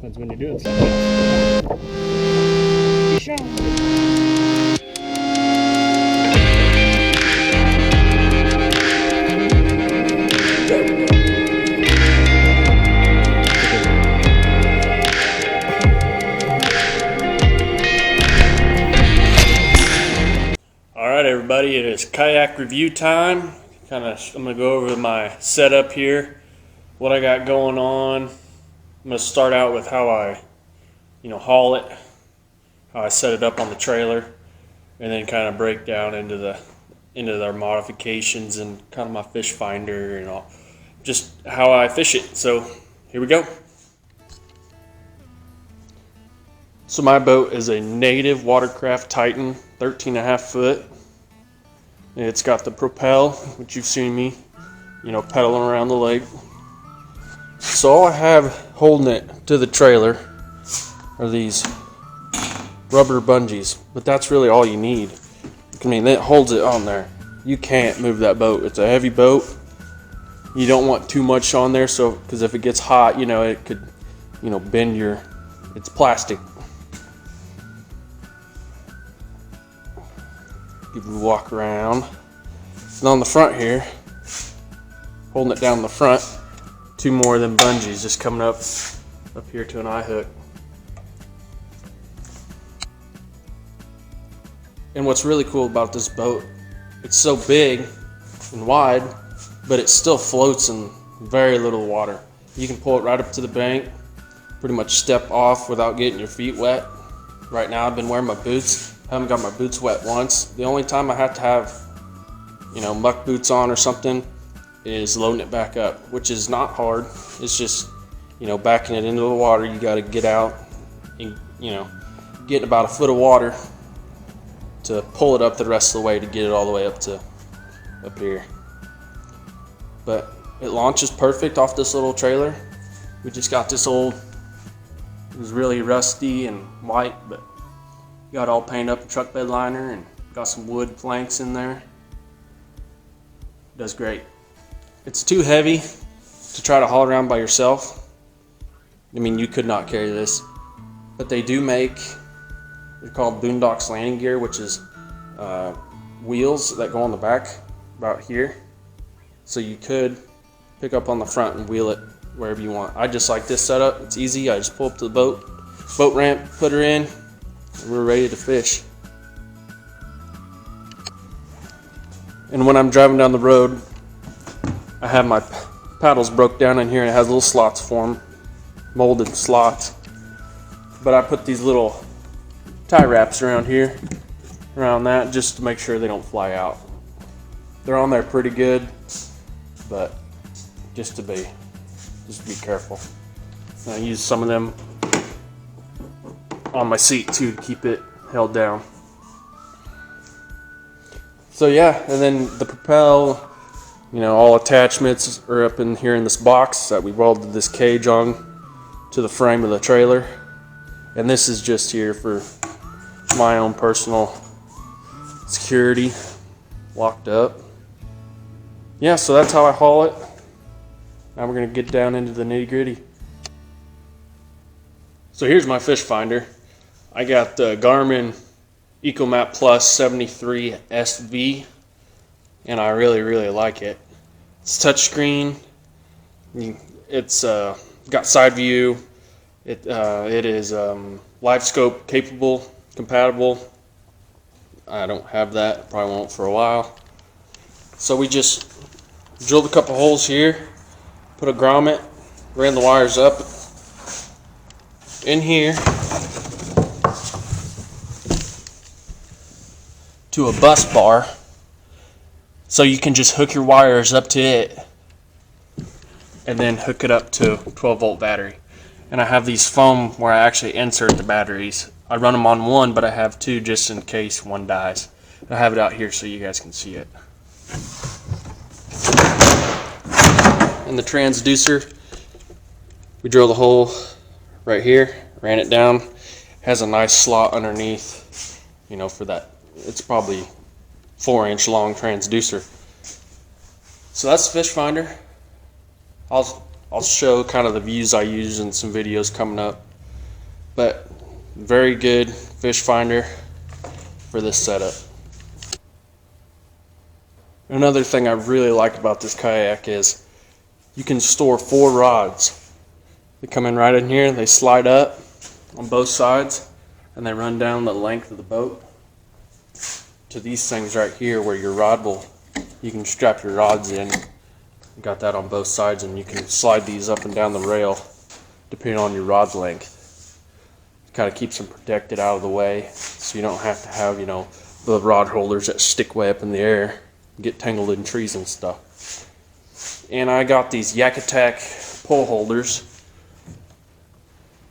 happens when you're doing something else. Be shown. Alright everybody, it is kayak review time. I'm going to go over my setup here, what I got going on. I'm going to start out with how I haul it, how I set it up on the trailer, and then kind of break down into their modifications and kind of my fish finder and all, just how I fish it. So here we go. So my boat is a Native Watercraft Titan, 13.5 foot. It's got the propel, which you've seen me, pedaling around the lake. So all I have holding it to the trailer are these rubber bungees, but that's really all you need. I mean, it holds it on there. You can't move that boat. It's a heavy boat. You don't want too much on there, because if it gets hot, it could, bend it's plastic. Give you a walk around. And on the front here, holding it down the front, two more of them bungees just coming up here to an eye hook. And what's really cool about this boat, it's so big and wide, but it still floats in very little water. You can pull it right up to the bank, pretty much step off without getting your feet wet. Right now I've been wearing my boots. I haven't got my boots wet once. The only time I have to have, muck boots on or something is loading it back up, which is not hard. It's just, backing it into the water. You got to get out and, get about a foot of water to pull it up the rest of the way to get it all the way up here. But it launches perfect off this little trailer. We just got this old, it was really rusty and white, but got all painted up in truck bed liner and got some wood planks in there. Does great. It's too heavy to try to haul around by yourself. I mean, you could not carry this, but they do make, they're called Boondocks landing gear, which is wheels that go on the back about here. So you could pick up on the front and wheel it wherever you want. I just like this setup. It's easy. I just pull up to the boat ramp, put her in, and we're ready to fish. And when I'm driving down the road, I have my paddles broke down in here, and it has little slots for them, molded slots. But I put these little tie wraps around here, around that, just to make sure they don't fly out. They're on there pretty good, but just be careful. And I use some of them on my seat too to keep it held down. So yeah, and then the propel, all attachments are up in here in this box that we welded this cage on to the frame of the trailer. And this is just here for my own personal security, locked up. Yeah, so that's how I haul it. Now we're gonna get down into the nitty gritty. So here's my fish finder. I got the Garmin EcoMap Plus 73 SV, and I really like it. It's touchscreen. It's got side view. It is live scope capable, compatible. I don't have that. Probably won't for a while. So we just drilled a couple holes here, put a grommet, ran the wires up in here to a bus bar, so you can just hook your wires up to it and then hook it up to a 12-volt battery. And I have these foam where I actually insert the batteries. I run them on one, but I have two just in case one dies. I have it out here so you guys can see it. And the transducer, we drilled a hole right here, ran it down, has a nice slot underneath, for that. It's probably 4-inch long transducer. So that's the fish finder. I'll show kind of the views I use in some videos coming up. but very good fish finder for this setup. Another thing I really like about this kayak is you can store 4 rods. They come in right in here, they slide up on both sides, and they run down the length of the boat to these things right here where your rod will, you can strap your rods in. You got that on both sides, and you can slide these up and down the rail depending on your rod length. It kind of keeps them protected out of the way, so you don't have to have, you know, the rod holders that stick way up in the air, get tangled in trees and stuff. And I got these Yak Attack pole holders.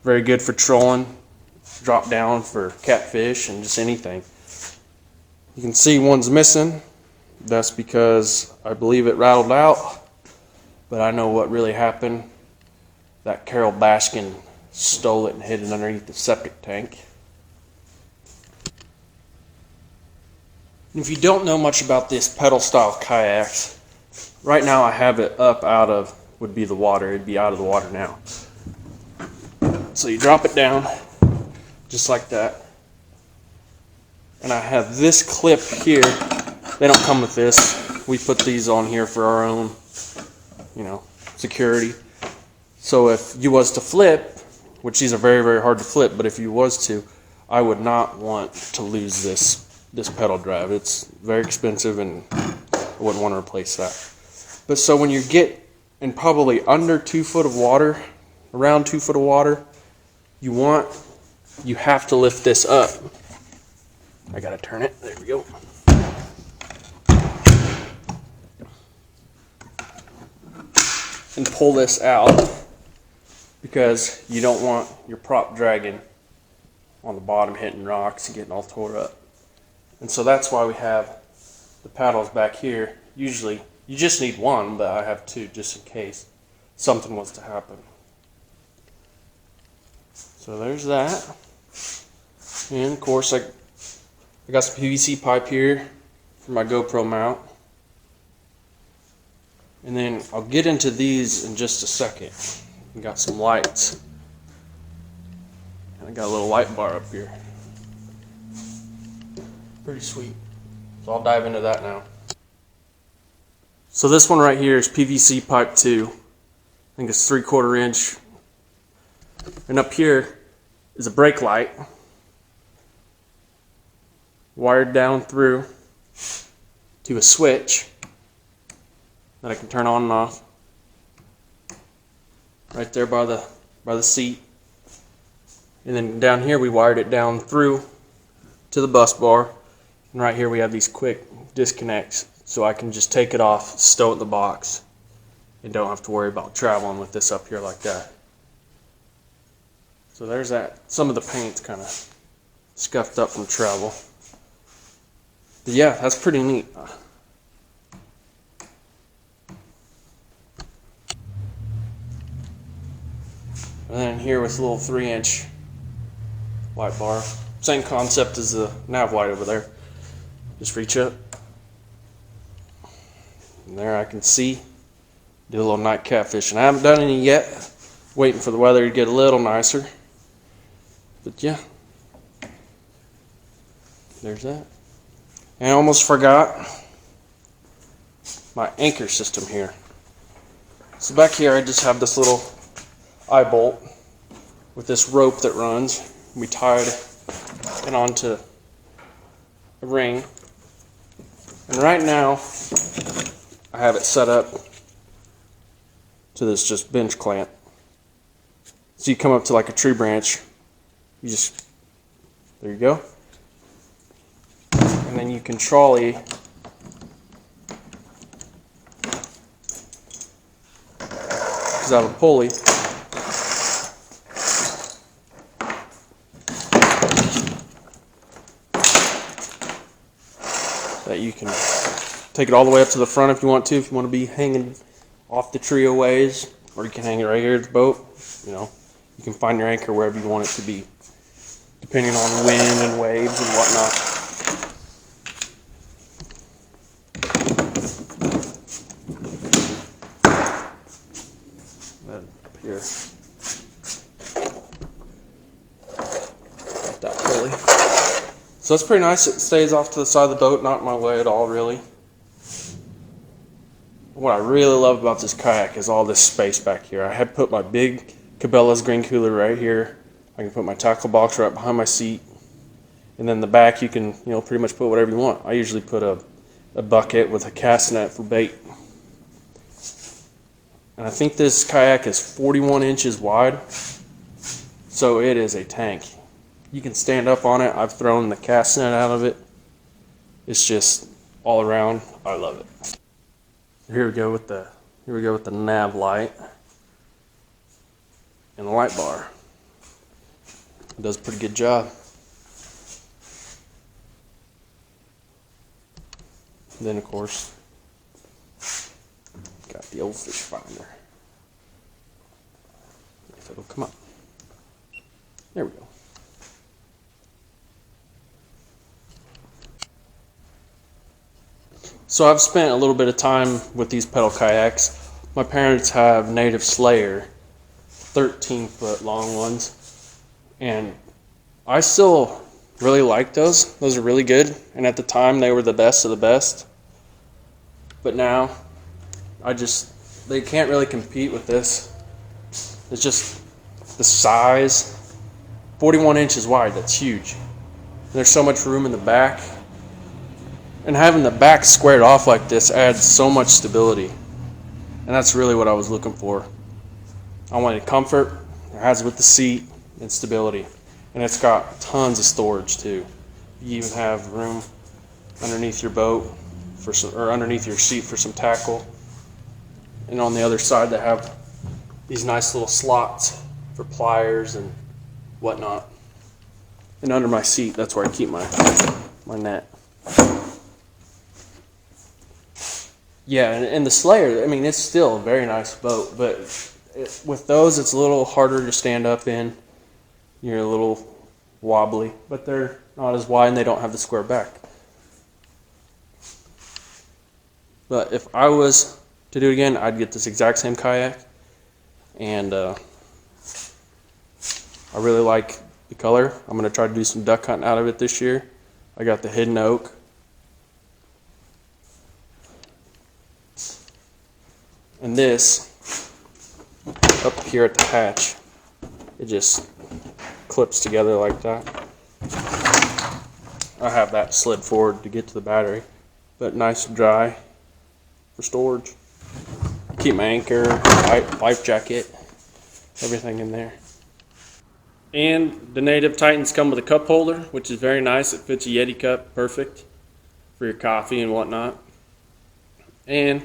Very good for trolling, drop down for catfish and just anything. You can see one's missing. That's because I believe it rattled out, but I know what really happened. That Carol Baskin stole it and hid it underneath the septic tank. And if you don't know much about this pedal style kayaks, right now I have it up out of, would be the water. It'd be out of the water now. So you drop it down, just like that. And I have this clip here. They don't come with this. We put these on here for our own, you know, security. So if you was to flip, which these are very, very hard to flip, but if you was to, I would not want to lose this pedal drive. It's very expensive and I wouldn't want to replace that. But so when you get in probably under 2 foot of water, around 2 foot of water, you have to lift this up. I gotta turn it, there we go. And pull this out because you don't want your prop dragging on the bottom, hitting rocks and getting all tore up. And so that's why we have the paddles back here. Usually you just need one, but I have 2 just in case something was to happen. So there's that. And of course I got some PVC pipe here for my GoPro mount. And then I'll get into these in just a second. We got some lights. And I got a little light bar up here. Pretty sweet. So I'll dive into that now. So this one right here is PVC pipe 2. I think it's 3/4 inch. And up here is a brake light wired down through to a switch that I can turn on and off right there by the seat. And then down here we wired it down through to the bus bar. And right here we have these quick disconnects, so I can just take it off, stow it in the box, and don't have to worry about traveling with this up here like that. So there's that. Some of the paint's kind of scuffed up from travel. But yeah, that's pretty neat. And then here with a little 3-inch light bar. Same concept as the nav light over there. Just reach up. And there I can see. Do a little night catfishing. I haven't done any yet. Waiting for the weather to get a little nicer. But yeah. There's that. And I almost forgot my anchor system here. So back here I just have this little eye bolt with this rope that runs. We tied it onto a ring. And right now I have it set up to this just bench clamp. So you come up to like a tree branch, you just, there you go. And then you can trolley because I have a pulley. That you can take it all the way up to the front if you want to. If you want to be hanging off the tree a ways, or you can hang it right here at the boat. You know, you can find your anchor wherever you want it to be, depending on wind and waves and whatnot. That up here. So it's pretty nice. It stays off to the side of the boat, not in my way at all, really. What I really love about this kayak is all this space back here. I had put my big Cabela's green cooler right here. I can put my tackle box right behind my seat. And then the back you can, pretty much put whatever you want. I usually put a bucket with a cast net for bait. And I think this kayak is 41 inches wide. So it is a tank. You can stand up on it. I've thrown the cast net out of it. It's just all around. I love it. Here we go with the nav light and the light bar. It does a pretty good job. And then of course, got the old fish finder. If it'll come up. There we go. So I've spent a little bit of time with these pedal kayaks. My parents have Native Slayer, 13-foot long ones, and I still really like those. Those are really good, and at the time they were the best of the best. But now, they can't really compete with this. It's just the size, 41 inches wide, that's huge. And there's so much room in the back. And having the back squared off like this adds so much stability. And that's really what I was looking for. I wanted comfort, it has with the seat, and stability. And it's got tons of storage too. You even have room underneath your boat or underneath your seat for some tackle. And on the other side they have these nice little slots for pliers and whatnot. And under my seat, that's where I keep my net. Yeah, and the Slayer, I mean, it's still a very nice boat, but with those, it's a little harder to stand up in. You're a little wobbly, but they're not as wide and they don't have the square back. But if I was to do it again, I'd get this exact same kayak, and I really like the color. I'm going to try to do some duck hunting out of it this year. I got the hidden oak. And this, up here at the hatch, it just clips together like that. I have that slid forward to get to the battery, but nice and dry for storage. Keep my anchor, life jacket, everything in there. And the Native Titans come with a cup holder, which is very nice. It fits a Yeti cup, perfect for your coffee and whatnot. And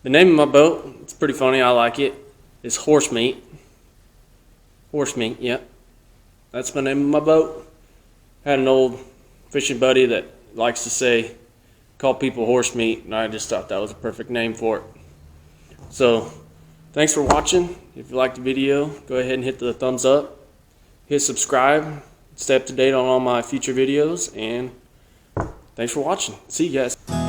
the name of my boat, it's pretty funny, I like it, is Horse Meat. Horse Meat, yep. That's my name of my boat. Had an old fishing buddy that likes to call people horse meat, and I just thought that was a perfect name for it. So, thanks for watching. If you liked the video, go ahead and hit the thumbs up. Hit subscribe. Stay up to date on all my future videos, and thanks for watching. See you guys.